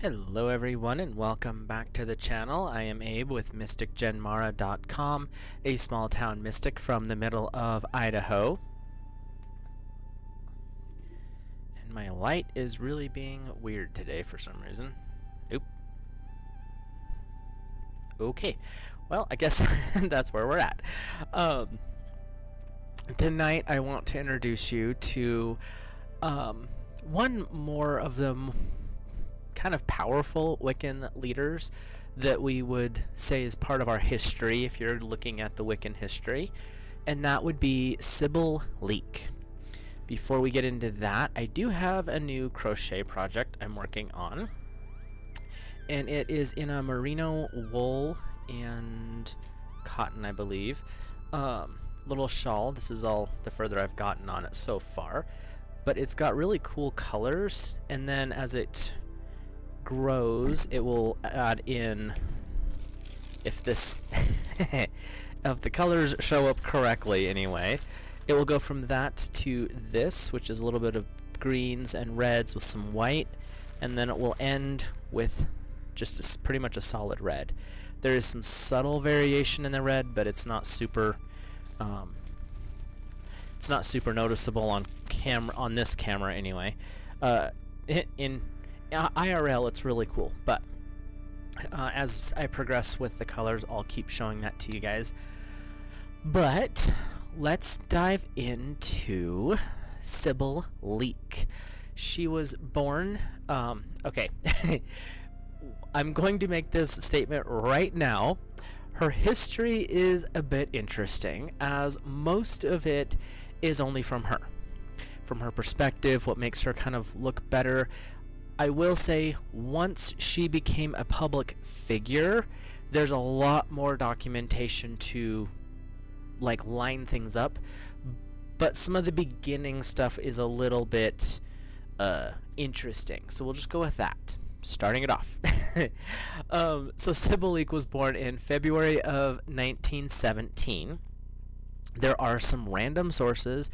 Hello everyone and welcome back to the channel. I am Abe with MysticGenMara.com, a small town mystic from the middle of Idaho. And my light is really being weird today for some reason. Oop. Okay, well I guess that's where we're at. Tonight I want to introduce you to one more of the kind of powerful Wiccan leaders that we would say is part of our history if you're looking at the Wiccan history, and that would be Sybil Leek. Before we get into that, I do have a new crochet project I'm working on, and it is in a merino wool and cotton, I believe, little shawl. This is all the further I've gotten on it so far, but it's got really cool colors, and then as it grows it will add in, if this if the colors show up correctly anyway, it will go from that to this, which is a little bit of greens and reds with some white, and then it will end with just pretty much a solid red. There is some subtle variation in the red, but it's not super noticeable on camera, on this camera anyway. In IRL it's really cool, but as I progress with the colors I'll keep showing that to you guys. But let's dive into Sybil Leek. She was born, okay, I'm going to make this statement right now. Her history is a bit interesting, as most of it is only from her perspective, what makes her kind of look better. I will say, once she became a public figure, there's a lot more documentation to like line things up, but some of the beginning stuff is a little bit interesting, so we'll just go with that, starting it off. So Sybil Leek was born in February of 1917. There are some random sources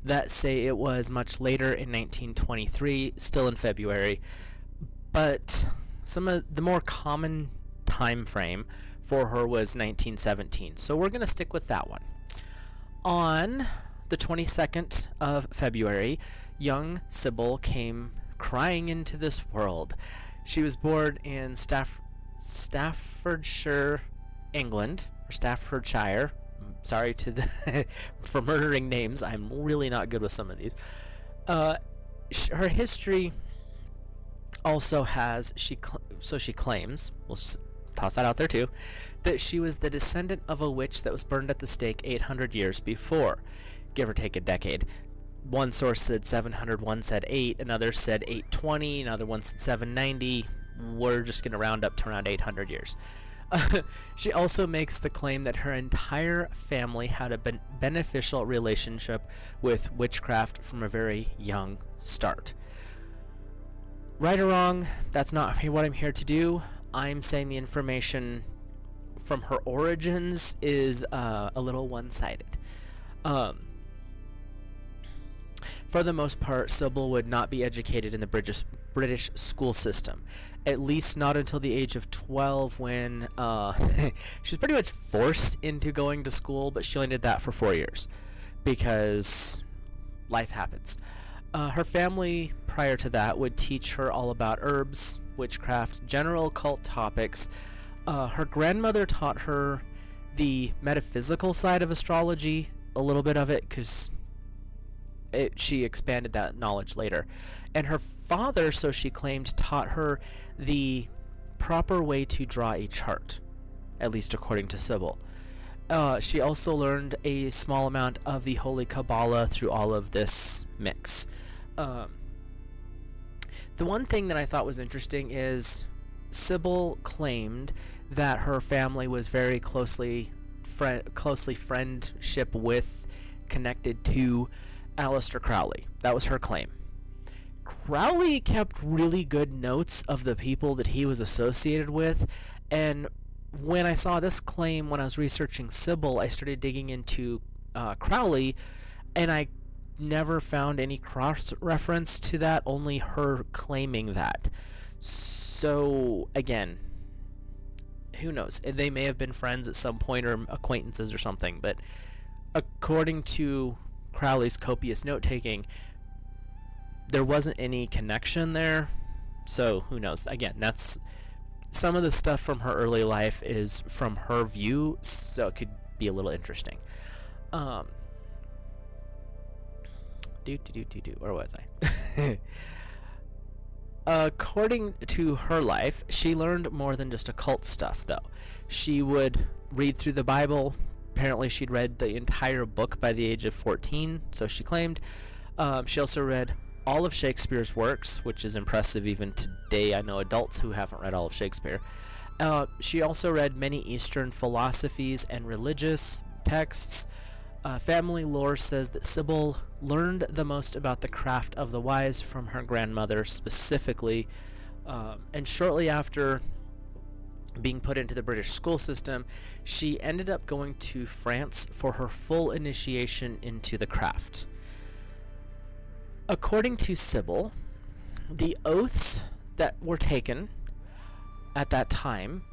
that say it was much later in 1923, still in February, but some of the more common time frame for her was 1917, so we're going to stick with that one. On the 22nd of February, young Sybil came crying into this world. She was born in Staffordshire, England, or Staffordshire. Sorry to the for murdering names. I'm really not good with some of these. Her history also has, she claims, we'll toss that out there too, that she was the descendant of a witch that was burned at the stake 800 years before, give or take a decade. One source said 700, one said 8, another said 820, another one said 790. We're just going to round up to around 800 years. She also makes the claim that her entire family had a beneficial relationship with witchcraft from a very young start. Right or wrong, that's not what I'm here to do. I'm saying the information from her origins is a little one-sided. For the most part, Sybil would not be educated in the British school system, at least not until the age of 12, when she was pretty much forced into going to school, but she only did that for 4 years because life happens. Her family prior to that would teach her all about herbs, witchcraft, general occult topics. Her grandmother taught her the metaphysical side of astrology, a little bit of it, because she expanded that knowledge later. And her father, so she claimed, taught her the proper way to draw a chart, at least according to Sybil. She also learned a small amount of the Holy Kabbalah through all of this mix. The one thing that I thought was interesting is Sybil claimed that her family was very closely friendship with, connected to Aleister Crowley. That was her claim. Crowley kept really good notes of the people that he was associated with, and when I saw this claim when I was researching Sybil, I started digging into Crowley, and I never found any cross-reference to that, only her claiming that. So again, who knows? They may have been friends at some point or acquaintances or something, but according to Crowley's copious note-taking, there wasn't any connection there. So who knows? Again, that's some of the stuff from her early life is from her view, so it could be a little interesting. Where was I? According to her life, she learned more than just occult stuff, though. She would read through the Bible. Apparently, she'd read the entire book by the age of 14, so she claimed. She also read all of Shakespeare's works, which is impressive even today. I know adults who haven't read all of Shakespeare. She also read many Eastern philosophies and religious texts. Family lore says that Sybil learned the most about the craft of the wise from her grandmother specifically, and shortly after being put into the British school system, she ended up going to France for her full initiation into the craft. According to Sybil, the oaths that were taken at that time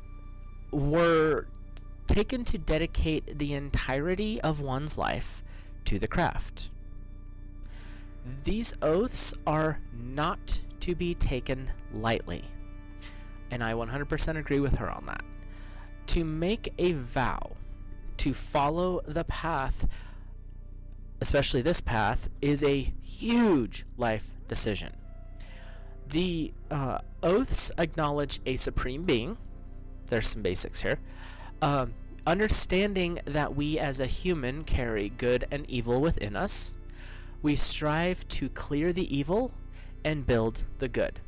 were taken to dedicate the entirety of one's life to the craft. These oaths are not to be taken lightly, and I 100% agree with her on that. To make a vow to follow the path, especially this path, is a huge life decision. The oaths acknowledge a supreme being. There's some basics here. Understanding that we as a human carry good and evil within us, we strive to clear the evil and build the good.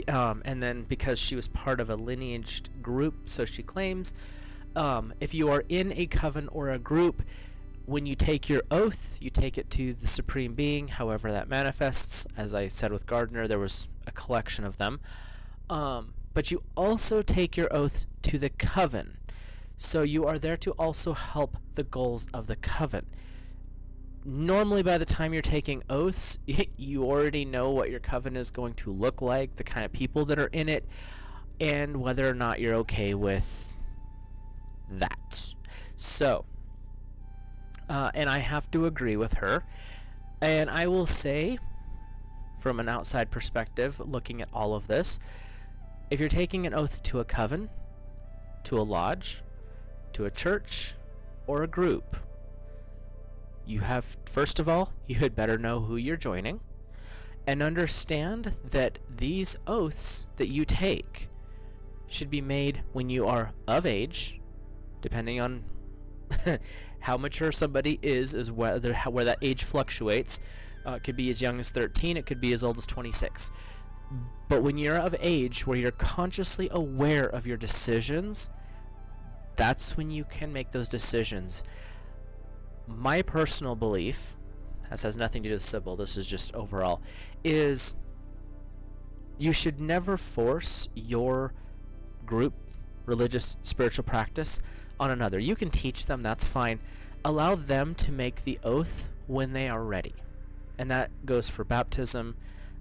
And then because she was part of a lineaged group, so she claims, if you are in a coven or a group, when you take your oath, you take it to the supreme being, however that manifests. As I said with Gardner, there was a collection of them. But you also take your oath to the coven. So you are there to also help the goals of the coven. Normally, by the time you're taking oaths, you already know what your coven is going to look like, the kind of people that are in it, and whether or not you're okay with that. So, and I have to agree with her. And I will say, from an outside perspective, looking at all of this, if you're taking an oath to a coven, to a lodge, to a church, or a group, you have, first of all, you had better know who you're joining, and understand that these oaths that you take should be made when you are of age, depending on how mature somebody is where that age fluctuates. It could be as young as 13, it could be as old as 26. But when you're of age where you're consciously aware of your decisions, that's when you can make those decisions. My personal belief, this has nothing to do with Sybil, this is just overall, is you should never force your group, religious, spiritual practice on another. You can teach them, that's fine. Allow them to make the oath when they are ready. And that goes for baptism,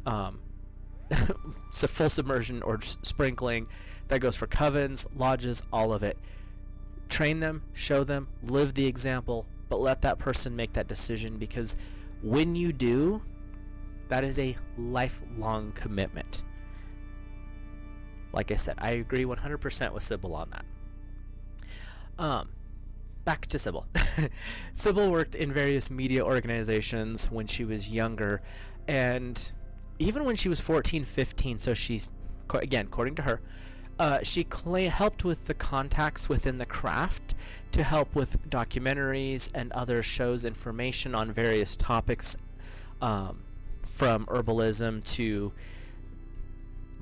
so full submersion or sprinkling. That goes for covens, lodges, all of it. Train them, show them, live the example, but let that person make that decision, because when you do, that is a lifelong commitment. Like I said, I agree 100% with Sybil on that. Back to Sybil. Sybil worked in various media organizations when she was younger, and even when she was 14, 15, so she's, again, according to her, she helped with the contacts within the craft to help with documentaries and other shows, information on various topics, from herbalism to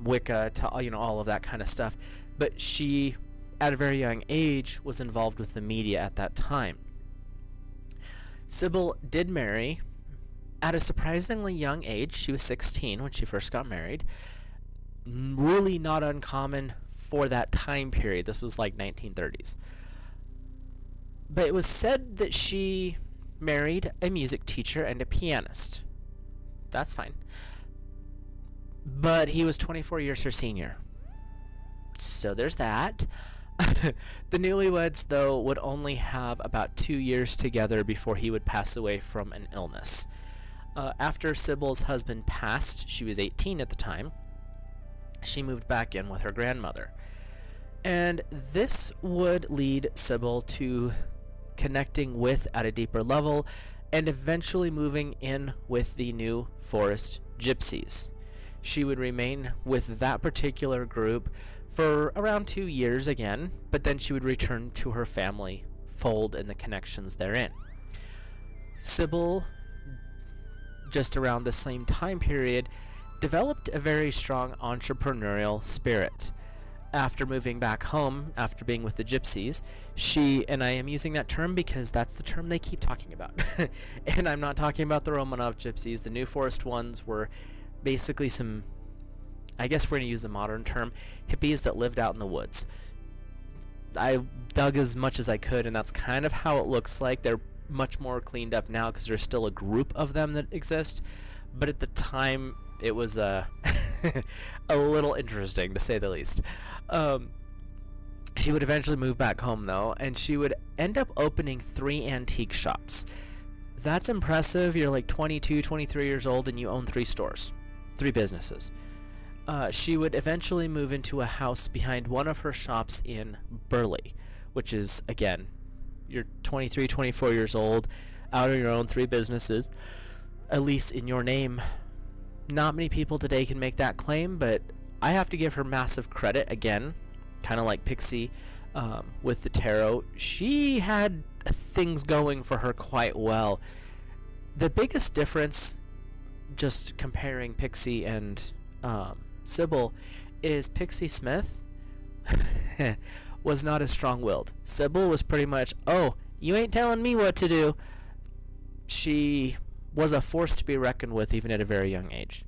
Wicca to all of that kind of stuff. But she, at a very young age, was involved with the media at that time. Sybil did marry at a surprisingly young age. She was 16 when she first got married. Really not uncommon for that time period. This was like 1930s. But it was said that she married a music teacher and a pianist. That's fine. but he was 24 years her senior. So there's that. The newlyweds, though, would only have about 2 years together before he would pass away from an illness. After Sybil's husband passed, she was 18 at the time, she moved back in with her grandmother. And this would lead Sybil to connecting with at a deeper level and eventually moving in with the New Forest Gypsies. She would remain with that particular group for around 2 years again, but then she would return to her family fold and the connections therein. Sybil, just around the same time period, developed a very strong entrepreneurial spirit. After moving back home, after being with the Gypsies, she, and I am using that term because that's the term they keep talking about, and I'm not talking about the Romanov Gypsies. The New Forest ones were basically some, I guess we're going to use the modern term, hippies that lived out in the woods. I dug as much as I could, and that's kind of how it looks like. They're much more cleaned up now because there's still a group of them that exist, but at the time it was a little interesting, to say the least. She would eventually move back home, though, and she would end up opening 3 antique shops. That's impressive. You're like 22, 23 years old, and you own 3 stores, 3 businesses. She would eventually move into a house behind one of her shops in Burley, which is, again, you're 23, 24 years old, out on your own, 3 businesses, at least in your name. Not many people today can make that claim, but I have to give her massive credit. Again, kind of like Pixie with the tarot. She had things going for her quite well. The biggest difference, just comparing Pixie and Sybil, is Pixie Smith was not as strong-willed. Sybil was pretty much, oh, you ain't telling me what to do. She was a force to be reckoned with even at a very young age.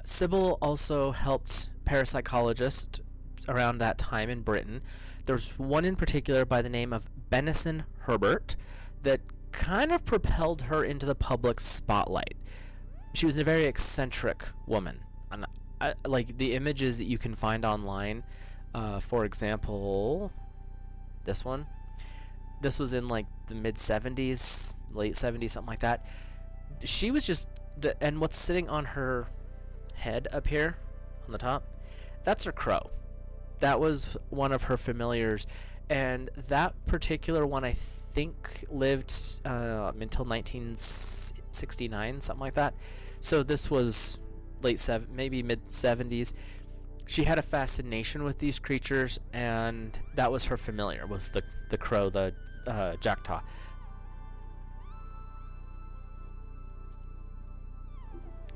Sybil also helped parapsychologists around that time in Britain. There's one in particular by the name of Benison Herbert that kind of propelled her into the public spotlight. She was a very eccentric woman. And like the images that you can find online, for example, this one. This was in like the mid-70s, late 70s, something like that. She was just, and what's sitting on her head up here on the top, that's her crow. That was one of her familiars, and that particular one I think lived until 1969, something like that. So this was maybe mid-70s. She had a fascination with these creatures, and that was her familiar, was the crow, the jackdaw.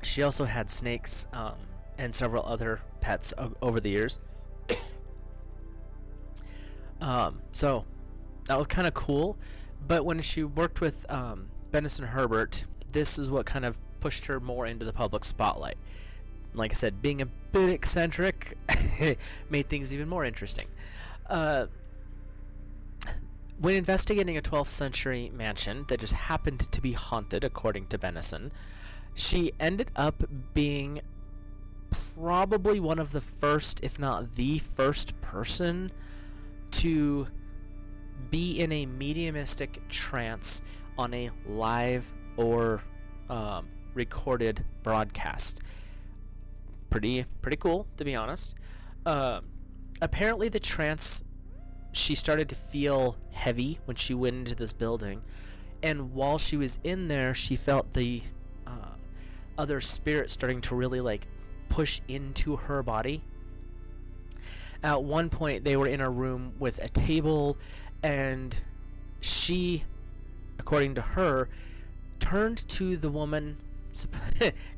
She also had snakes and several other pets over the years. So that was kind of cool. But when she worked with Benison Herbert, this is what kind of pushed her more into the public spotlight. Like I said, being a bit eccentric made things even more interesting. When investigating a 12th century mansion that just happened to be haunted, according to Benison, she ended up being probably one of the first, if not the first person to be in a mediumistic trance on a live or recorded broadcast. Pretty cool, to be honest. Apparently the trance, she started to feel heavy when she went into this building, and while she was in there, she felt the other spirit starting to really like push into her body. At one point, they were in a room with a table, and she, according to her, turned to the woman,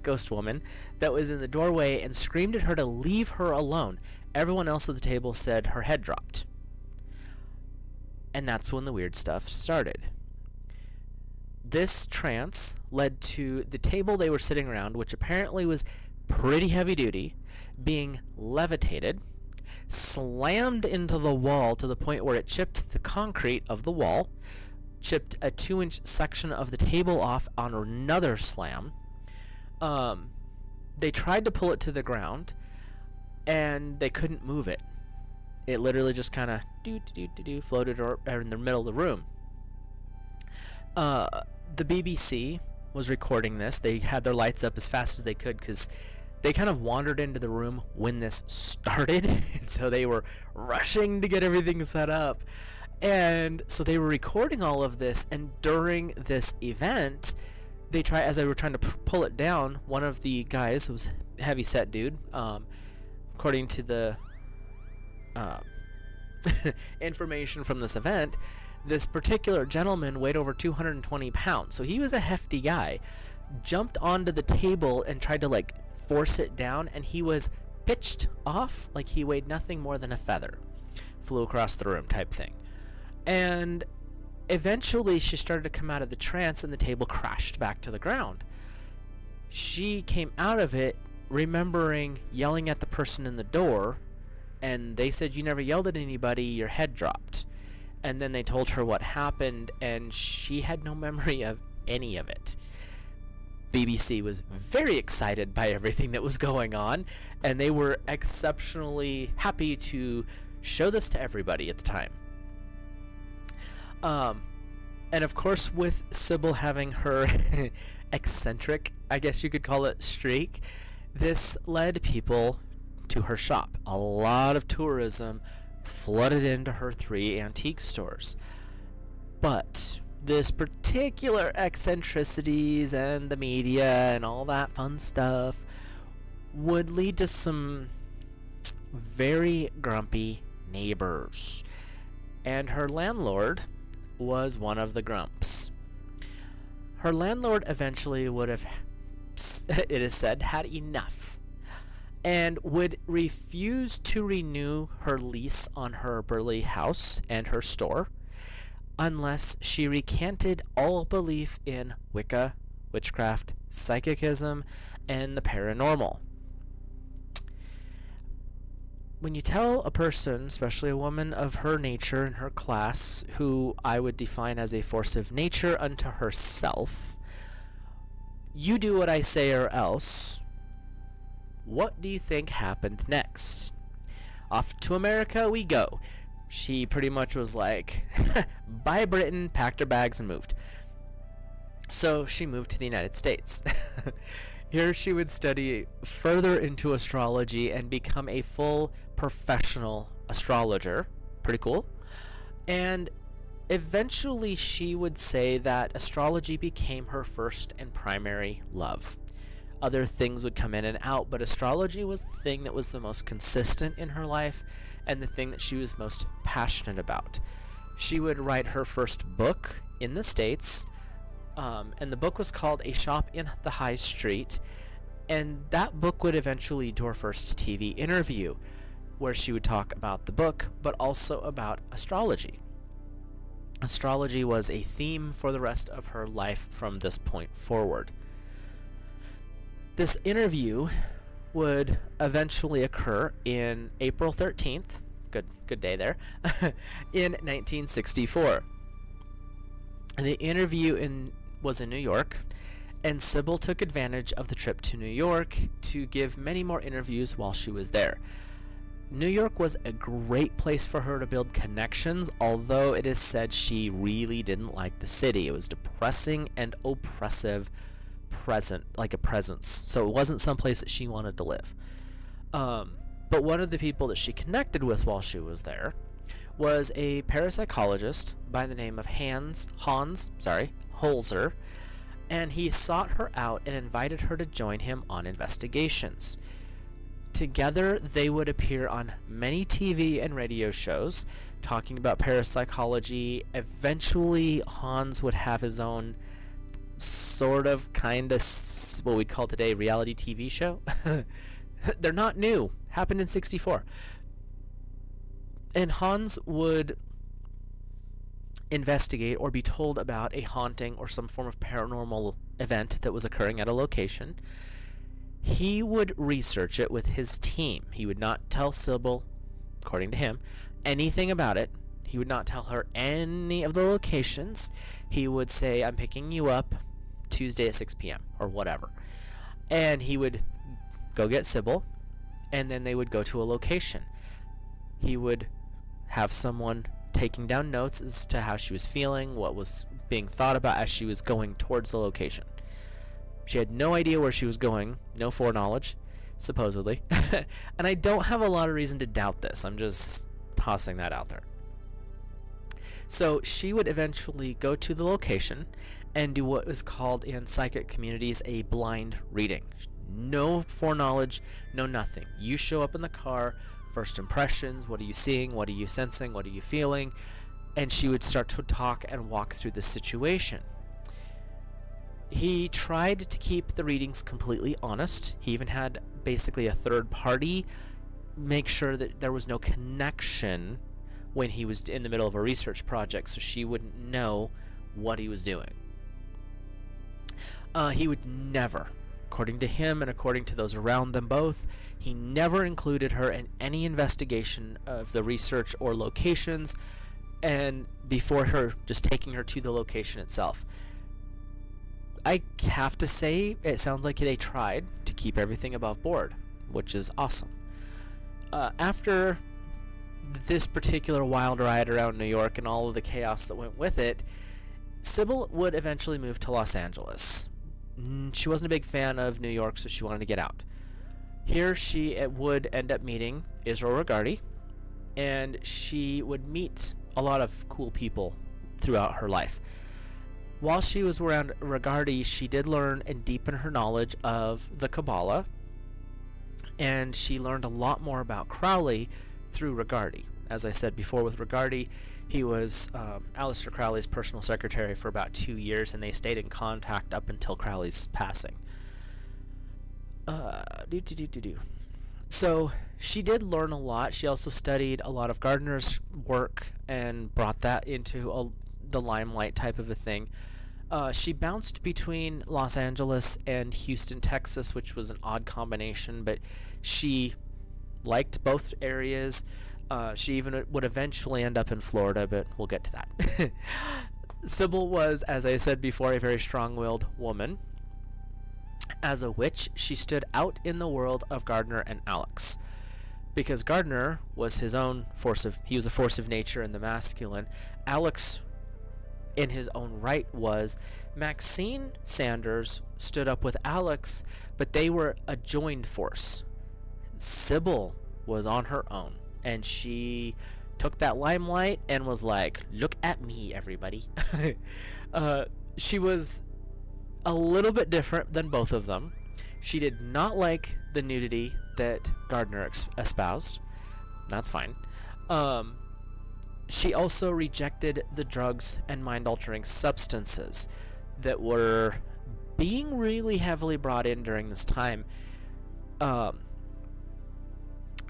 ghost woman, that was in the doorway and screamed at her to leave her alone. Everyone else at the table said her head dropped. And that's when the weird stuff started. This trance led to the table they were sitting around, which apparently was pretty heavy duty, being levitated, slammed into the wall to the point where it chipped the concrete of the wall, chipped a 2-inch section of the table off on another slam, They tried to pull it to the ground, and they couldn't move it. It literally just kind of floated in the middle of the room. The BBC was recording this. They had their lights up as fast as they could because they kind of wandered into the room when this started, and so they were rushing to get everything set up. And so they were recording all of this, and during this event, as they were trying to pull it down, one of the guys, who was a heavy-set dude, according to the information from this event, this particular gentleman weighed over 220 pounds, so he was a hefty guy, jumped onto the table and tried to force it down, and he was pitched off like he weighed nothing more than a feather. Flew across the room type thing. And eventually she started to come out of the trance, and the table crashed back to the ground. She came out of it remembering yelling at the person in the door, and they said, "You never yelled at anybody, your head dropped." And then they told her what happened, and she had no memory of any of it. BBC was very excited by everything that was going on, and they were exceptionally happy to show this to everybody at the time. And of course, with Sybil having her eccentric, I guess you could call it, streak, this led people to her shop. A lot of tourism flooded into her 3 antique stores. But this particular eccentricities and the media and all that fun stuff would lead to some very grumpy neighbors. And her landlord was one of the grumps. Her landlord eventually would have, it is said, had enough, and would refuse to renew her lease on her Burley house and her store unless she recanted all belief in Wicca, witchcraft, psychicism, and the paranormal. When you tell a person, especially a woman of her nature and her class, who I would define as a force of nature unto herself, "You do what I say or else," what do you think happened next? Off to America we go. She pretty much was like, bye Britain, packed her bags and moved. So she moved to the United States. Here she would study further into astrology and become a full professional astrologer. Pretty cool. And eventually she would say that astrology became her first and primary love. Other things would come in and out, but astrology was the thing that was the most consistent in her life and the thing that she was most passionate about. She would write her first book in the States, and the book was called A Shop in the High Street, and that book would eventually lead to her first TV interview, where she would talk about the book, but also about astrology. Astrology was a theme for the rest of her life from this point forward. This interview would eventually occur in April 13th, good day there, in 1964. The interview was in New York, and Sybil took advantage of the trip to New York to give many more interviews while she was there. New York was a great place for her to build connections, although it is said she really didn't like the city. It was depressing and oppressive, like a presence, so it wasn't someplace that she wanted to live. But one of the people that she connected with while she was there was a parapsychologist by the name of Hans Holzer, and he sought her out and invited her to join him on investigations. Together, they would appear on many TV and radio shows talking about parapsychology. Eventually, Hans would have his own sort of, kind of, what we'd call today reality TV show. They're not new. Happened in 64. And Hans would investigate or be told about a haunting or some form of paranormal event that was occurring at a location. He would research it with his team. He would not tell Sybil, according to him, anything about it. He would not tell her any of the locations. He would say, "I'm picking you up Tuesday at 6 p.m. or whatever." And he would go get Sybil, and then they would go to a location. He would have someone taking down notes as to how she was feeling, what was being thought about as she was going towards the location. She had no idea where she was going, no foreknowledge, supposedly. And I don't have a lot of reason to doubt this. I'm just tossing that out there. So she would eventually go to the location and do what is called in psychic communities a blind reading. No foreknowledge, no nothing. You show up in the car, first impressions, what are you seeing, what are you sensing, what are you feeling, and she would start to talk and walk through the situation. He tried to keep the readings completely honest. He even had basically a third party make sure that there was no connection when he was in the middle of a research project, so she wouldn't know what he was doing. He would never, according to him and according to those around them both, he never included her in any investigation of the research or locations, and before her just taking her to the location itself. I have to say, it sounds like they tried to keep everything above board, which is awesome. After this particular wild ride around New York and all of the chaos that went with it, Sybil would eventually move to Los Angeles. She wasn't a big fan of New York, so she wanted to get out. Here she would end up meeting Israel Regardie, and she would meet a lot of cool people throughout her life. While she was around Regardie, she did learn and deepen her knowledge of the Kabbalah, and she learned a lot more about Crowley through Regardie. As I said before with Regardie, he was Aleister Crowley's personal secretary for about 2 years, and they stayed in contact up until Crowley's passing. So she did learn a lot. She also studied a lot of Gardner's work and brought that into the limelight type of a thing. She bounced between Los Angeles and Houston, Texas, which was an odd combination, but she liked both areas. She even would eventually end up in Florida, but we'll get to that. Sybil was, as I said before, a very strong-willed woman. As a witch, she stood out in the world of Gardner and Alex, because Gardner was his own he was a force of nature in the masculine. Alex, in his own right, was. Maxine Sanders stood up with Alex, but they were a joined force. Sybil was on her own, and she took that limelight and was like, look at me, everybody. She was a little bit different than both of them. She did not like the nudity that Gardner espoused. That's fine. She also rejected the drugs and mind-altering substances that were being really heavily brought in during this time. And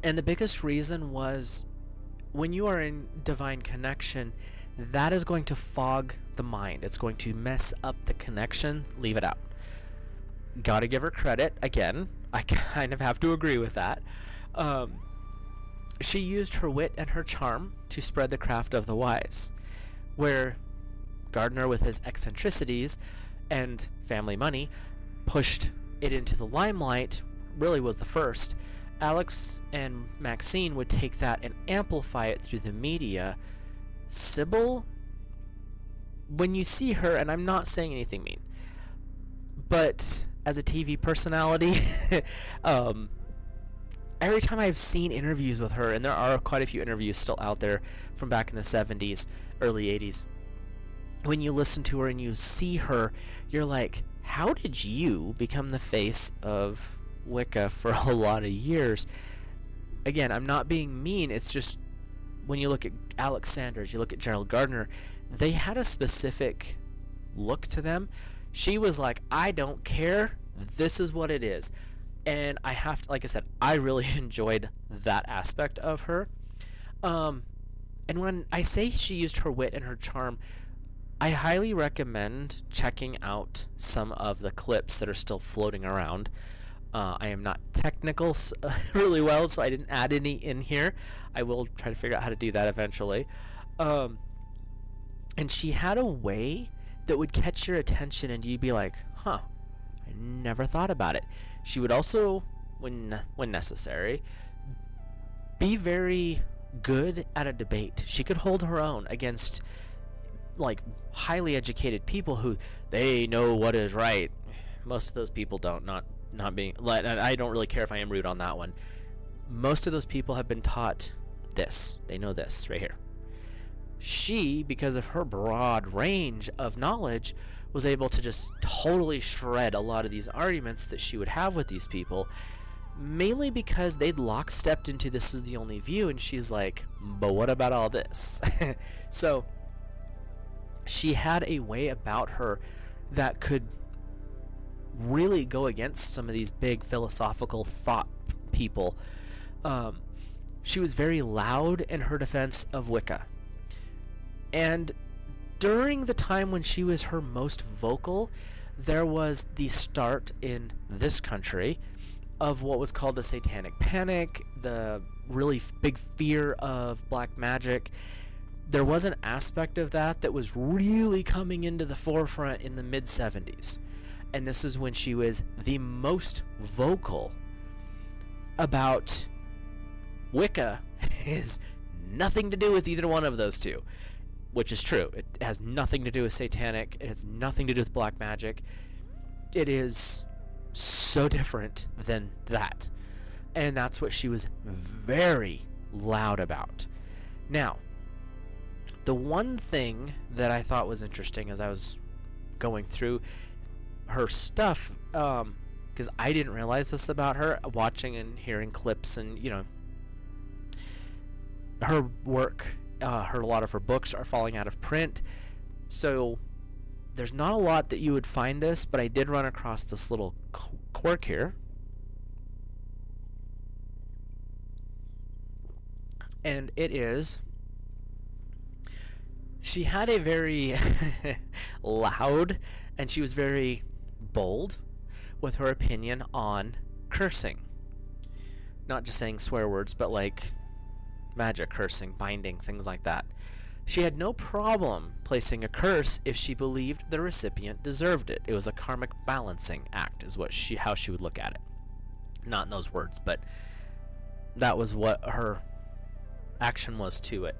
the biggest reason was, when you are in divine connection, that is going to fog the mind. It's going to mess up the connection. Leave it out. Gotta give her credit. Again, I kind of have to agree with that. She used her wit and her charm to spread the craft of the wise, where Gardner, with his eccentricities and family money, pushed it into the limelight, really was the first. Alex and Maxine would take that and amplify it through the media. Sybil, when you see her, and I'm not saying anything mean, but as a TV personality, every time I've seen interviews with her, and there are quite a few interviews still out there from back in the 70s, early 80s, when you listen to her and you see her, you're like, how did you become the face of Wicca for a lot of years? Again, I'm not being mean, it's just when you look at Alex Sanders, you look at Gerald Gardner, they had a specific look to them. She was like, I don't care, this is what it is. And I have to, like I said, I really enjoyed that aspect of her. And when I say she used her wit and her charm, I highly recommend checking out some of the clips that are still floating around. I am not technical really well, so I didn't add any in here. I will try to figure out how to do that eventually. And she had a way that would catch your attention, and you'd be like, huh, I never thought about it. She would also, when necessary, be very good at a debate. She could hold her own against like highly educated people who they know what is right. Most of those people don't. Not being. I don't really care if I am rude on that one. Most of those people have been taught this. They know this right here. She, because of her broad range of knowledge, was able to just totally shred a lot of these arguments that she would have with these people, mainly because they'd lockstepped into this is the only view, and she's like, but what about all this? So she had a way about her that could really go against some of these big philosophical thought people. She was very loud in her defense of Wicca. And during the time when she was her most vocal, there was the start in this country of what was called the Satanic Panic, the really big fear of black magic. There was an aspect of that was really coming into the forefront in the mid-70s. And this is when she was the most vocal about Wicca is nothing to do with either one of those two, which is true. It has nothing to do with satanic. It has nothing to do with black magic. It is so different than that. And that's what she was very loud about. Now, the one thing that I thought was interesting as I was going through her stuff, because I didn't realize this about her, watching and hearing clips and, her work, a lot of her books are falling out of print, so there's not a lot that you would find this, but I did run across this little quirk here. And it is, she had a very loud, and she was very bold with her opinion on cursing. Not just saying swear words, but like magic, cursing, binding, things like that. She had no problem placing a curse if she believed the recipient deserved it. It was a karmic balancing act, is how she would look at it. Not in those words, but that was what her action was to it.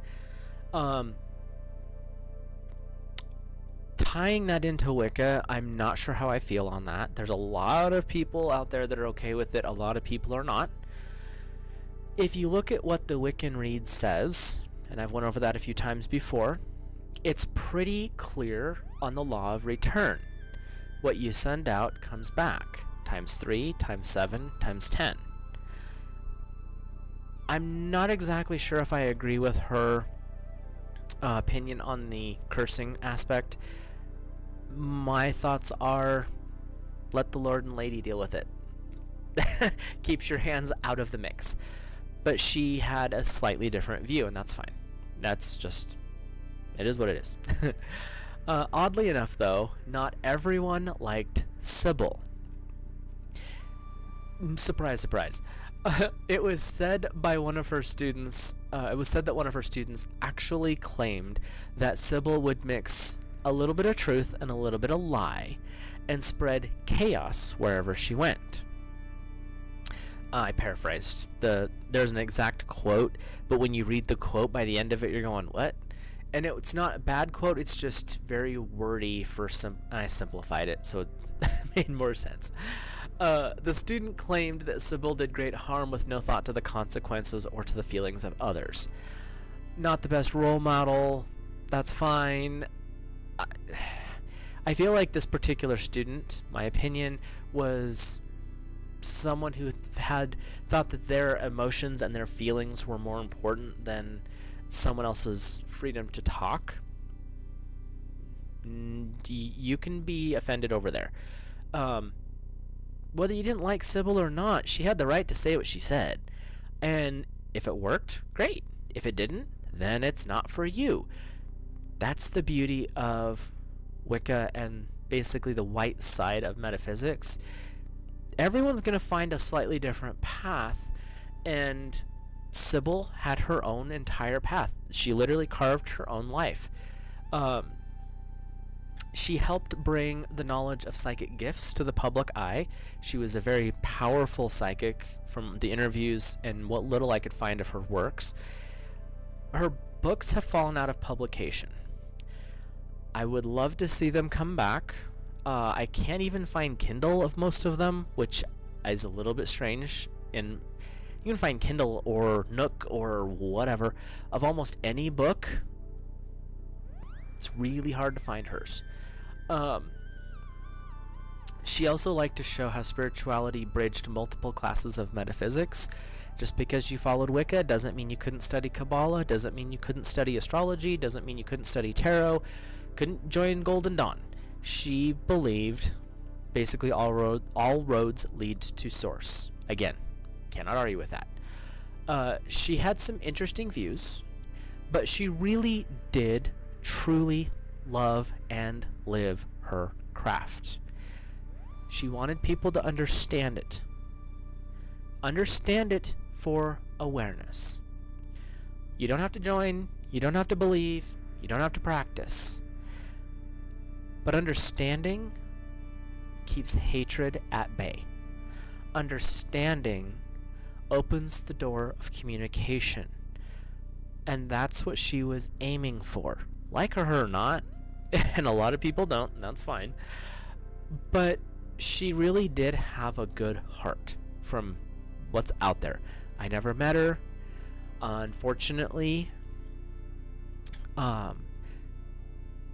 Tying that into Wicca, I'm not sure how I feel on that. There's a lot of people out there that are okay with it. A lot of people are not. If you look at what the Wiccan Read says, and I've went over that a few times before, it's pretty clear on the law of return. What you send out comes back, times 3, times 7, times 10. I'm not exactly sure if I agree with her opinion on the cursing aspect. My thoughts are, let the Lord and Lady deal with it. Keeps your hands out of the mix. But she had a slightly different view, and that's fine. That's just, it is what it is. Oddly enough, though, not everyone liked Sybil. Surprise, surprise. It was said by one of her students, that one of her students actually claimed that Sybil would mix a little bit of truth and a little bit of lie and spread chaos wherever she went. I paraphrased. There's an exact quote, but when you read the quote, by the end of it, you're going, what? And it's not a bad quote, it's just very wordy I simplified it, so it made more sense. The student claimed that Sybil did great harm with no thought to the consequences or to the feelings of others. Not the best role model, that's fine. I feel like this particular student, my opinion, was someone who thought that their emotions and their feelings were more important than someone else's freedom to talk. You can be offended over there. Whether you didn't like Sybil or not, she had the right to say what she said. And if it worked, great. If it didn't, then it's not for you. That's the beauty of Wicca and basically the white side of metaphysics. Everyone's going to find a slightly different path, and Sybil had her own entire path. She literally carved her own life. She helped bring the knowledge of psychic gifts to the public eye. She was a very powerful psychic from the interviews and what little I could find of her works. Her books have fallen out of publication. I would love to see them come back. I can't even find Kindle of most of them, which is a little bit strange. You can find Kindle or Nook or whatever of almost any book. It's really hard to find hers. She also liked to show how spirituality bridged multiple classes of metaphysics. Just because you followed Wicca doesn't mean you couldn't study Kabbalah, doesn't mean you couldn't study astrology, doesn't mean you couldn't study tarot, couldn't join Golden Dawn. She believed basically all roads lead to source. Again, cannot argue with that. She had some interesting views, but she really did truly love and live her craft. She wanted people to understand it. Understand it for awareness. You don't have to join, you don't have to believe, you don't have to practice. But understanding keeps hatred at bay. Understanding opens the door of communication. And that's what she was aiming for. Like her or not, and a lot of people don't, and that's fine. But she really did have a good heart from what's out there. I never met her. Unfortunately,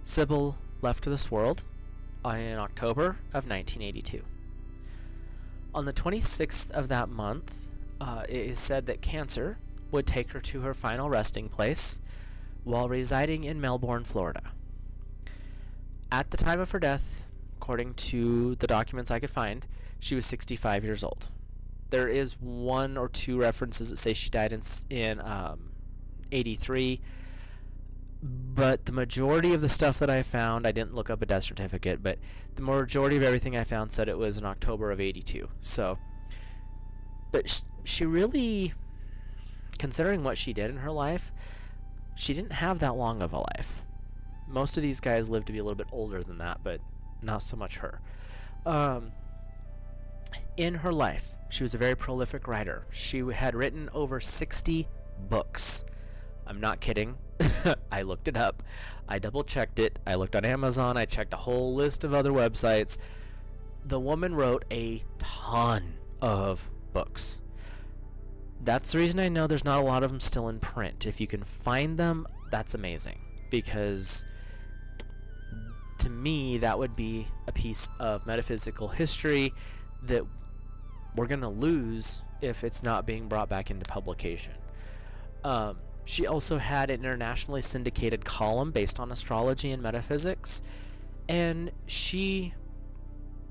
Sybil left this world in October of 1982. On the 26th of that month, it is said that cancer would take her to her final resting place while residing in Melbourne, Florida. At the time of her death, according to the documents I could find, she was 65 years old. There is one or two references that say she died in 83, but the majority of the stuff that I found, I didn't look up a death certificate, but the majority of everything I found said it was in October of 82. So, but she really, considering what she did in her life, she didn't have that long of a life. Most of these guys live to be a little bit older than that, but not so much her. In her life, she was a very prolific writer. She had written over 60 books. I'm not kidding. I looked it up. I double-checked it. I looked on Amazon. I checked a whole list of other websites. The woman wrote a ton of books. That's the reason I know there's not a lot of them still in print. If you can find them, that's amazing. Because to me, that would be a piece of metaphysical history that we're going to lose if it's not being brought back into publication. She also had an internationally syndicated column based on astrology and metaphysics. And she,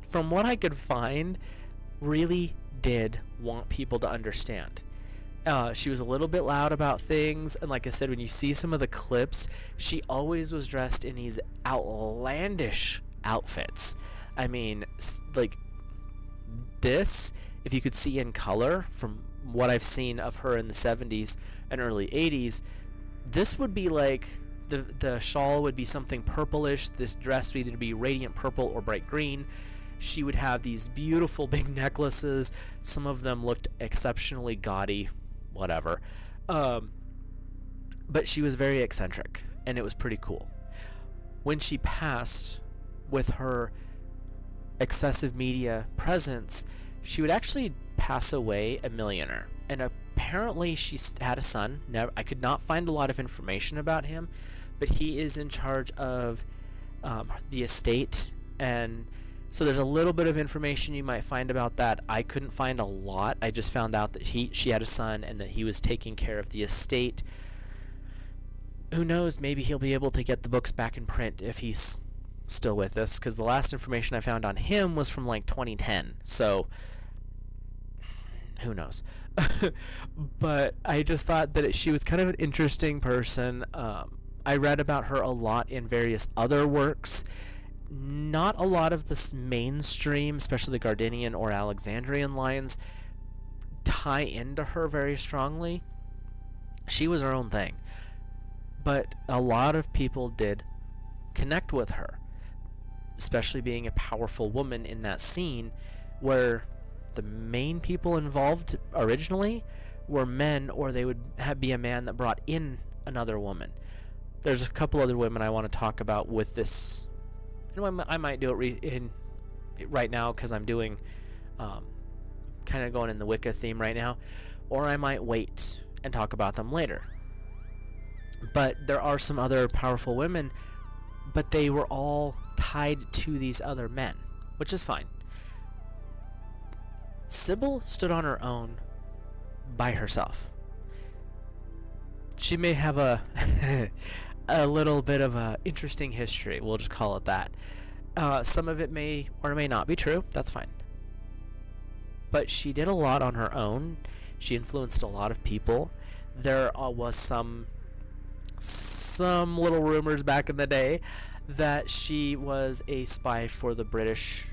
from what I could find, really did want people to understand. She was a little bit loud about things, and like I said, when you see some of the clips, she always was dressed in these outlandish outfits. I mean, like this, if you could see in color from what I've seen of her in the 70s and early 80s, this would be like the shawl would be something purplish. This dress would either be radiant purple or bright green. She would have these beautiful big necklaces. Some of them looked exceptionally gaudy, whatever. But she was very eccentric, and it was pretty cool. When she passed, with her excessive media presence, she would actually pass away a millionaire. And apparently she had a son. I could not find a lot of information about him, but he is in charge of the estate, and so there's a little bit of information you might find about that. I couldn't find a lot. I just found out that she had a son and that he was taking care of the estate. Who knows, maybe he'll be able to get the books back in print if he's still with us, because the last information I found on him was from like 2010, so who knows. But I just thought that she was kind of an interesting person. I read about her a lot in various other works. Not a lot of this mainstream, especially the Gardenian or Alexandrian lines, tie into her very strongly. She was her own thing. But a lot of people did connect with her. especially being a powerful woman in that scene where the main people involved originally were men, or they would be a man that brought in another woman. There's a couple other women I want to talk about with this, and I might do it right now because I'm doing kind of going in the Wicca theme right now, or I might wait and talk about them later. But there are some other powerful women, but they were all tied to these other men, which is fine. Sybil stood on her own by herself. She may have a a little bit of a interesting history, we'll just call it that. Some of it may or may not be true, that's fine. But she did a lot on her own. She influenced a lot of people. There was some little rumors back in the day that she was a spy for the British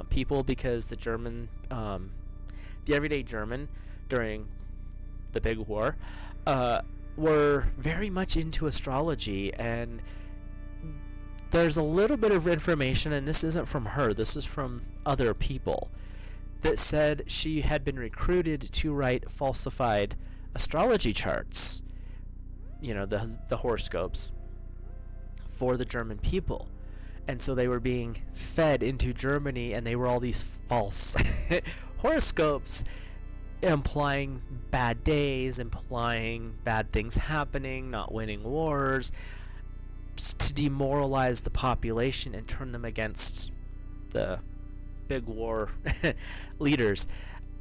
people, because the everyday German during the big war were very much into astrology, and there's a little bit of information, and this isn't from her, this is from other people, that said she had been recruited to write falsified astrology charts, you know, the horoscopes for the German people. And so they were being fed into Germany, and they were all these false horoscopes implying bad days, implying bad things happening, not winning wars, to demoralize the population and turn them against the big war leaders.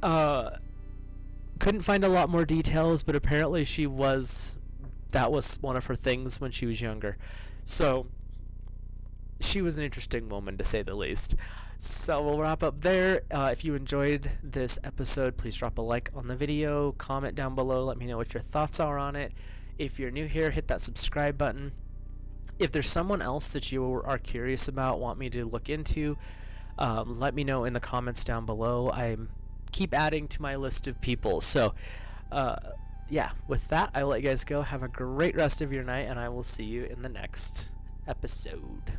Couldn't find a lot more details, but apparently that was one of her things when she was younger. So she was an interesting woman, to say the least. So we'll wrap up there. If you enjoyed this episode, please drop a like on the video, comment down below, let me know what your thoughts are on it. If you're new here, hit that subscribe button. If there's someone else that you are curious about, want me to look into, let me know in the comments down below. I keep adding to my list of people. So yeah, with that, I will let you guys go. Have a great rest of your night, and I will see you in the next episode.